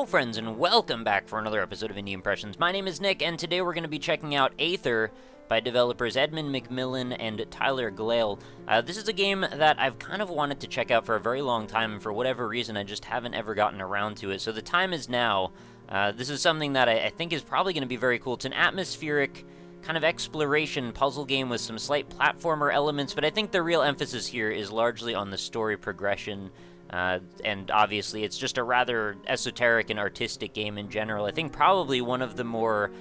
Hello friends and welcome back for another episode of Indie Impressions. My name is Nick and today we're going to be checking out Aether by developers Edmund McMillen and Tyler Glaiel. This is a game that I've kind of wanted to check out for a very long time, and for whatever reason I just haven't ever gotten around to it. So the time is now. This is something that I think is probably going to be very cool. It's an atmospheric kind of exploration puzzle game with some slight platformer elements, but I think the real emphasis here is largely on the story progression. And obviously it's just a rather esoteric and artistic game in general. I think probably one of the more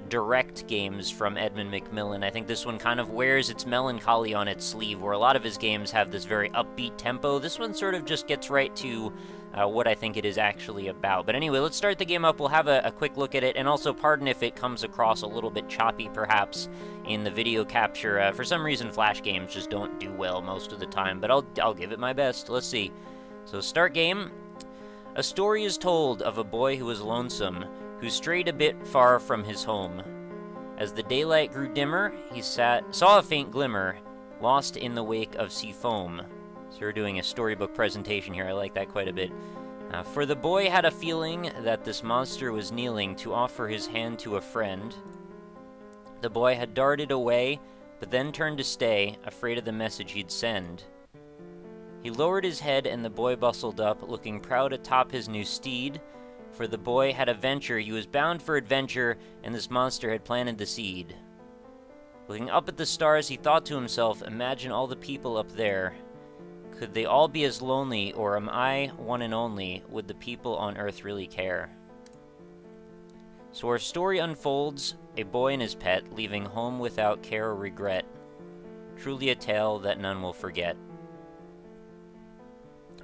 direct games from Edmund McMillen. I think this one kind of wears its melancholy on its sleeve, where a lot of his games have this very upbeat tempo. This one sort of just gets right to what I think it is actually about. But anyway, let's start the game up. We'll have a quick look at it, and also pardon if it comes across a little bit choppy, perhaps, in the video capture. For some reason, Flash games just don't do well most of the time, but I'll give it my best. Let's see. So start game. A story is told of a boy who was lonesome, who strayed a bit far from his home. As the daylight grew dimmer, he saw a faint glimmer, lost in the wake of sea foam. So we're doing a storybook presentation here. I like that quite a bit. For the boy had a feeling that this monster was kneeling to offer his hand to a friend. The boy had darted away, but then turned to stay, afraid of the message he'd send. He lowered his head, and the boy bustled up, looking proud atop his new steed. For the boy had a venture, he was bound for adventure, and this monster had planted the seed. Looking up at the stars, he thought to himself, imagine all the people up there. Could they all be as lonely, or am I one and only? Would the people on Earth really care? So our story unfolds, a boy and his pet, leaving home without care or regret. Truly a tale that none will forget.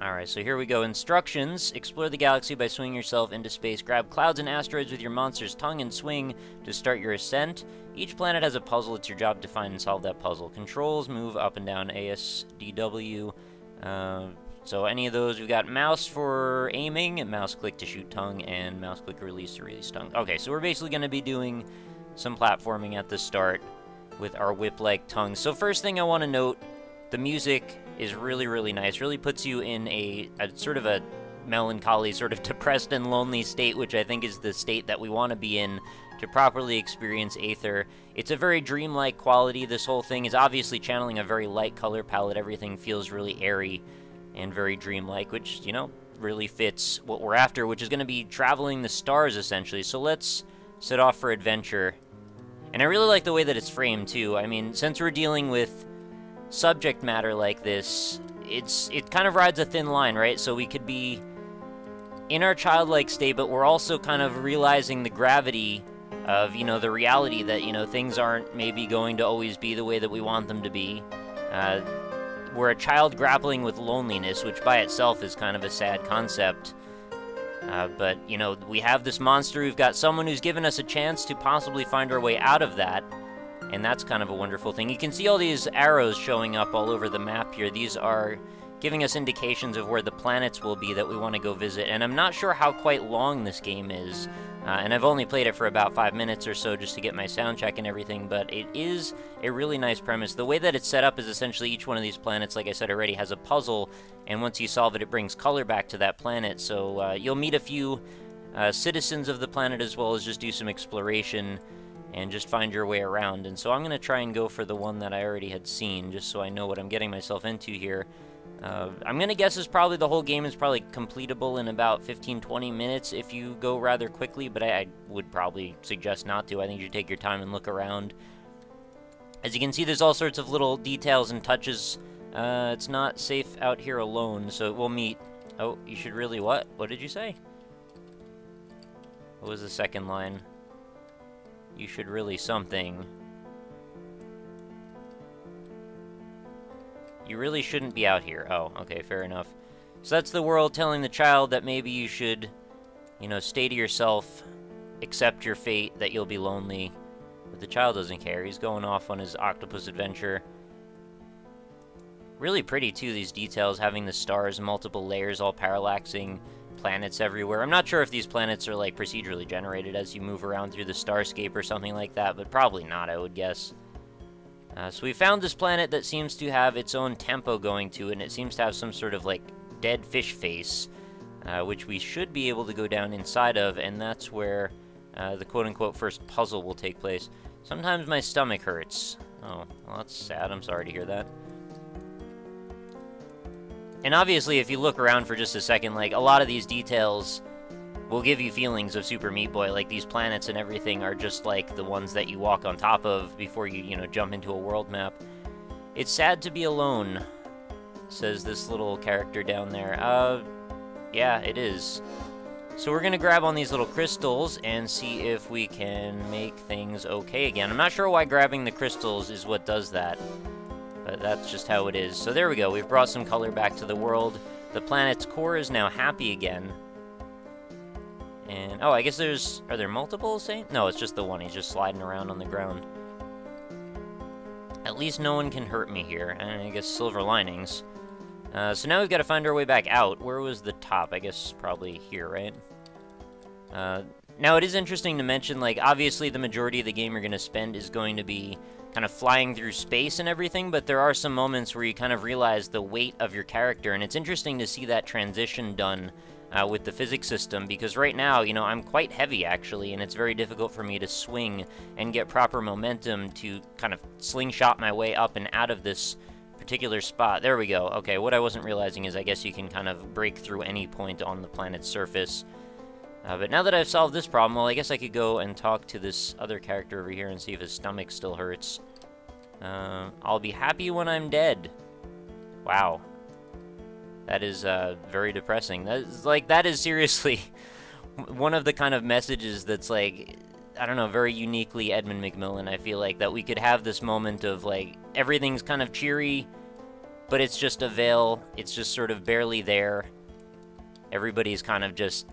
Alright, so here we go. Instructions. Explore the galaxy by swinging yourself into space. Grab clouds and asteroids with your monster's tongue and swing to start your ascent. Each planet has a puzzle. It's your job to find and solve that puzzle. Controls, move up and down, A, S, D, W. So any of those, we've got mouse for aiming, and mouse click to shoot tongue, and mouse click release to release tongue. Okay, so we're basically going to be doing some platforming at the start with our whip-like tongue. So first thing I want to note, the music is really, really nice. Really puts you in a sort of a melancholy, sort of depressed and lonely state, which I think is the state that we want to be in to properly experience Aether. It's a very dreamlike quality. This whole thing is obviously channeling a very light color palette. Everything feels really airy and very dreamlike, which, you know, really fits what we're after, which is going to be traveling the stars, essentially. So let's set off for adventure. And I really like the way that it's framed, too. I mean, since we're dealing with subject matter like this, it kind of rides a thin line, right? So we could be in our childlike state, but we're also kind of realizing the gravity of, you know, the reality that, you know, things aren't maybe going to always be the way that we want them to be. We're a child grappling with loneliness, which by itself is kind of a sad concept. But, you know, we have this monster, we've got someone who's given us a chance to possibly find our way out of that. And that's kind of a wonderful thing. You can see all these arrows showing up all over the map here. These are giving us indications of where the planets will be that we want to go visit. And I'm not sure how quite long this game is. And I've only played it for about 5 minutes or so just to get my sound check and everything. But it is a really nice premise. The way that it's set up is essentially each one of these planets, like I said already, has a puzzle. And once you solve it, it brings color back to that planet. So you'll meet a few citizens of the planet as well as just do some exploration and just find your way around. And so I'm going to try and go for the one that I already had seen, just so I know what I'm getting myself into here. I'm going to guess the whole game is probably completable in about 15-20 minutes if you go rather quickly, but I would probably suggest not to. I think you should take your time and look around. As you can see, there's all sorts of little details and touches. It's not safe out here alone, so we'll meet... Oh, you should really what? What did you say? What was the second line? You should really something. You really shouldn't be out here. Oh, okay, fair enough. So that's the world telling the child that maybe you should, you know, stay to yourself, accept your fate, that you'll be lonely. But the child doesn't care. He's going off on his octopus adventure. Really pretty, too, these details, having the stars, multiple layers all parallaxing, planets everywhere. I'm not sure if these planets are, like, procedurally generated as you move around through the starscape or something like that, but probably not, I would guess. So we found this planet that seems to have its own tempo going to it, and it seems to have some sort of, like, dead fish face. which we should be able to go down inside of, and that's where the quote-unquote first puzzle will take place. Sometimes my stomach hurts. Oh, well, that's sad. I'm sorry to hear that. And obviously, if you look around for just a second, like, a lot of these details will give you feelings of Super Meat Boy. Like, these planets and everything are just like the ones that you walk on top of before you, you know, jump into a world map. It's sad to be alone, says this little character down there. Yeah, it is. So we're gonna grab on these little crystals and see if we can make things okay again. I'm not sure why grabbing the crystals is what does that, but that's just how it is. So there we go, we've brought some color back to the world. The planet's core is now happy again. And, oh, I guess are there multiple Saint? No, it's just the one, he's just sliding around on the ground. At least no one can hurt me here, and I guess silver linings. So now we've got to find our way back out. Where was the top? I guess probably here, right? Now, it is interesting to mention, like, obviously the majority of the game you're going to spend is going to be kind of flying through space and everything, but there are some moments where you kind of realize the weight of your character, and it's interesting to see that transition done with the physics system, because right now, you know, I'm quite heavy, actually, and it's very difficult for me to swing and get proper momentum to kind of slingshot my way up and out of this particular spot. There we go. Okay, what I wasn't realizing is I guess you can kind of break through any point on the planet's surface. But now that I've solved this problem, well, I guess I could go and talk to this other character over here and see if his stomach still hurts. I'll be happy when I'm dead. Wow. That is very depressing. That is seriously one of the kind of messages that's, like, I don't know, very uniquely Edmund McMillen, I feel like, that we could have this moment of, like, everything's kind of cheery, but it's just a veil. It's just sort of barely there. Everybody's kind of just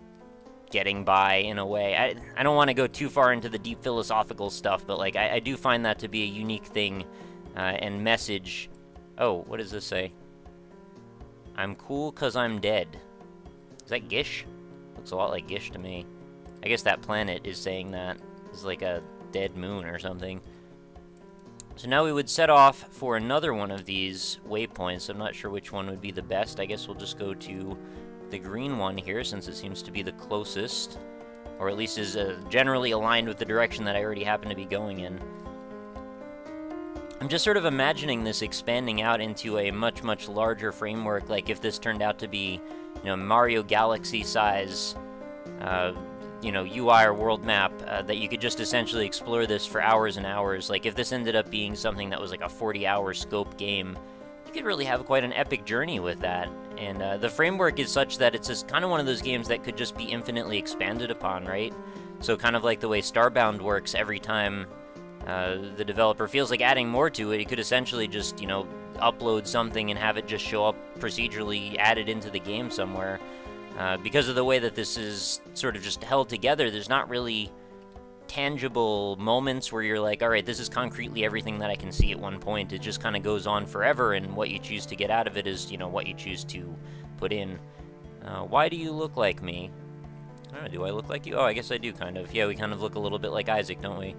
getting by in a way. I don't want to go too far into the deep philosophical stuff, but, like, I do find that to be a unique thing and message. Oh, what does this say? I'm cool 'cause I'm dead. Is that Gish? Looks a lot like Gish to me. I guess that planet is saying that. It's like a dead moon or something. So now we would set off for another one of these waypoints. I'm not sure which one would be the best. I guess we'll just go to the green one here, since it seems to be the closest, or at least is generally aligned with the direction that I already happen to be going in. I'm just sort of imagining this expanding out into a much, much larger framework, like if this turned out to be, you know, Mario Galaxy size, you know, UI or world map, that you could just essentially explore this for hours and hours. Like, if this ended up being something that was like a 40-hour scope game, you could really have quite an epic journey with that. And the framework is such that it's just kind of one of those games that could just be infinitely expanded upon, right? So kind of like the way Starbound works, every time the developer feels like adding more to it, he could essentially just, you know, upload something and have it just show up procedurally added into the game somewhere. Because of the way that this is sort of just held together, there's not really tangible moments where you're like, alright, this is concretely everything that I can see at one point. It just kind of goes on forever, and what you choose to get out of it is, you know, what you choose to put in. Why do you look like me? I don't know, do I look like you? Oh, I guess I do, kind of. Yeah, we kind of look a little bit like Isaac, don't we?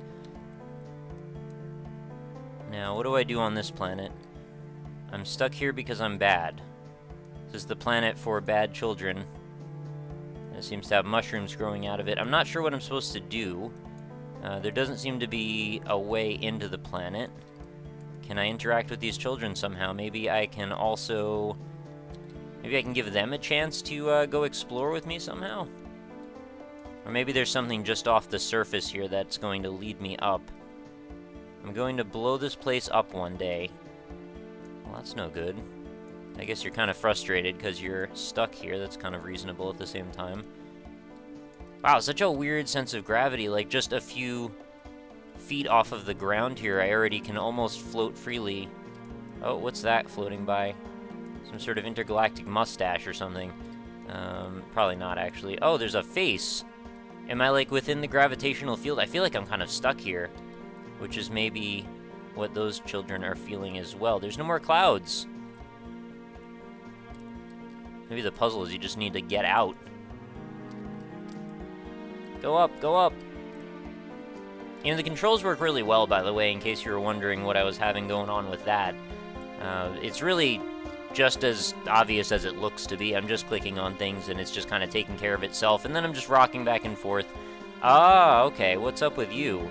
Now, what do I do on this planet? I'm stuck here because I'm bad. This is the planet for bad children. It seems to have mushrooms growing out of it. I'm not sure what I'm supposed to do. There doesn't seem to be a way into the planet. Can I interact with these children somehow? Maybe I can also... Maybe I can give them a chance to go explore with me somehow? Or maybe there's something just off the surface here that's going to lead me up. I'm going to blow this place up one day. Well, that's no good. I guess you're kind of frustrated because you're stuck here. That's kind of reasonable at the same time. Wow, such a weird sense of gravity. Like, just a few feet off of the ground here, I already can almost float freely. Oh, what's that floating by? Some sort of intergalactic mustache or something. Probably not, actually. Oh, there's a face. Am I, like, within the gravitational field? I feel like I'm kind of stuck here, which is maybe what those children are feeling as well. There's no more clouds. Maybe the puzzle is you just need to get out. Go up, go up. You know, the controls work really well, by the way, in case you were wondering what I was having going on with that. It's really just as obvious as it looks to be. I'm just clicking on things, and it's just kind of taking care of itself, and then I'm just rocking back and forth. Ah, okay, what's up with you?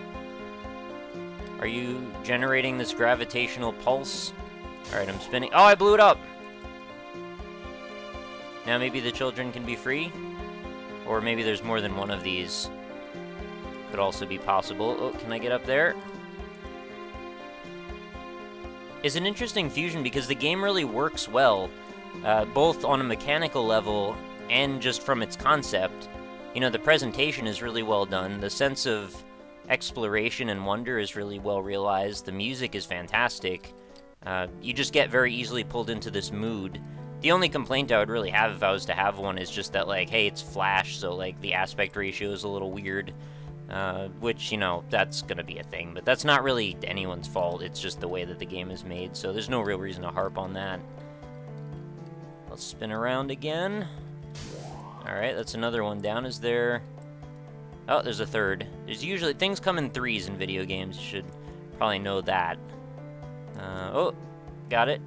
Are you generating this gravitational pulse? Alright, I'm spinning. Oh, I blew it up! Now maybe the children can be free? Or maybe there's more than one of these. Could also be possible. Oh, can I get up there? It's an interesting fusion because the game really works well, both on a mechanical level and just from its concept. You know, the presentation is really well done. The sense of exploration and wonder is really well realized. The music is fantastic. You just get very easily pulled into this mood. The only complaint I would really have if I was to have one is just that, like, hey, it's Flash, so, like, the aspect ratio is a little weird. Which, you know, that's gonna be a thing, but that's not really anyone's fault. It's just the way that the game is made, so there's no real reason to harp on that. Let's spin around again. Alright, that's another one down. Is there... Oh, there's a third. There's usually... Things come in threes in video games. You should probably know that. Oh, got it.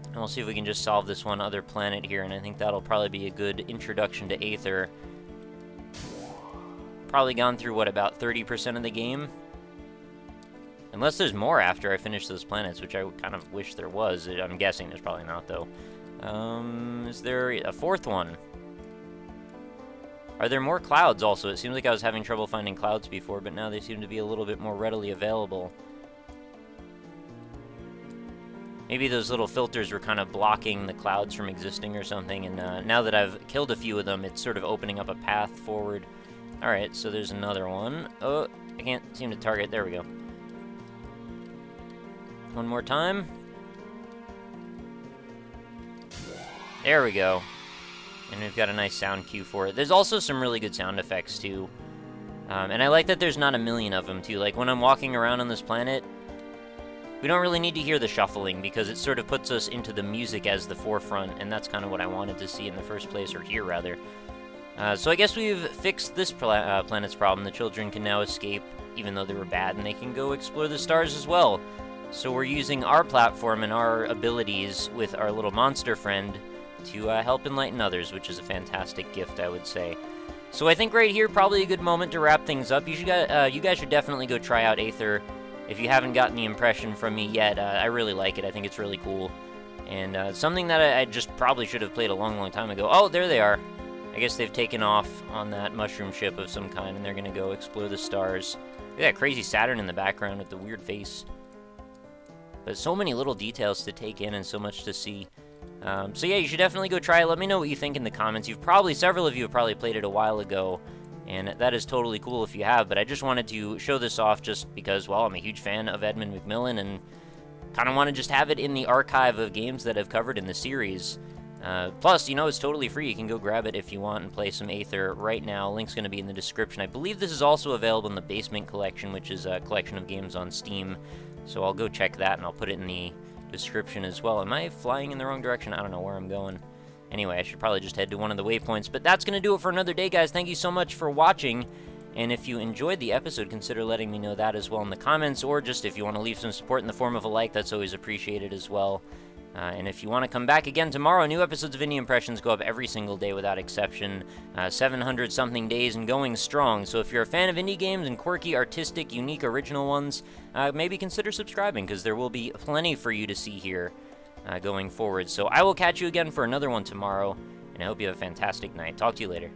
And we'll see if we can just solve this one other planet here, and I think that'll probably be a good introduction to Aether. Probably gone through, what, about 30% of the game? Unless there's more after I finish those planets, which I kind of wish there was. I'm guessing there's probably not, though. Is there a fourth one? Are there more clouds, also? It seems like I was having trouble finding clouds before, but now they seem to be a little bit more readily available. Maybe those little filters were kind of blocking the clouds from existing or something, and now that I've killed a few of them, it's sort of opening up a path forward. Alright, so there's another one. Oh, I can't seem to target. There we go. One more time. There we go. And we've got a nice sound cue for it. There's also some really good sound effects, too. And I like that there's not a million of them, too. Like, when I'm walking around on this planet, we don't really need to hear the shuffling, because it sort of puts us into the music as the forefront, and that's kind of what I wanted to see in the first place, or hear, rather. So I guess we've fixed this planet's problem. The children can now escape, even though they were bad, and they can go explore the stars as well. So we're using our platform and our abilities with our little monster friend to help enlighten others, which is a fantastic gift, I would say. So I think right here, probably a good moment to wrap things up. You guys should definitely go try out Aether. If you haven't gotten the impression from me yet, I really like it. I think it's really cool. And something that I just probably should have played a long, long time ago. Oh, there they are. I guess they've taken off on that mushroom ship of some kind, and they're going to go explore the stars. Look at that crazy Saturn in the background with the weird face. But so many little details to take in and so much to see. So yeah, you should definitely go try it. Let me know what you think in the comments. Several of you have probably played it a while ago, and that is totally cool if you have, but I just wanted to show this off just because, well, I'm a huge fan of Edmund McMillen, and kind of want to just have it in the archive of games that I've covered in the series. Plus, you know, it's totally free. You can go grab it if you want and play some Aether right now. Link's going to be in the description. I believe this is also available in the Basement Collection, which is a collection of games on Steam. So I'll go check that, and I'll put it in the description as well. Am I flying in the wrong direction? I don't know where I'm going. Anyway, I should probably just head to one of the waypoints. But that's going to do it for another day, guys. Thank you so much for watching. And if you enjoyed the episode, consider letting me know that as well in the comments. Or just if you want to leave some support in the form of a like, that's always appreciated as well. And if you want to come back again tomorrow, new episodes of Indie Impressions go up every single day without exception. 700-something days and going strong. So if you're a fan of indie games and quirky, artistic, unique, original ones, maybe consider subscribing, because there will be plenty for you to see here going forward. So I will catch you again for another one tomorrow, and I hope you have a fantastic night. Talk to you later.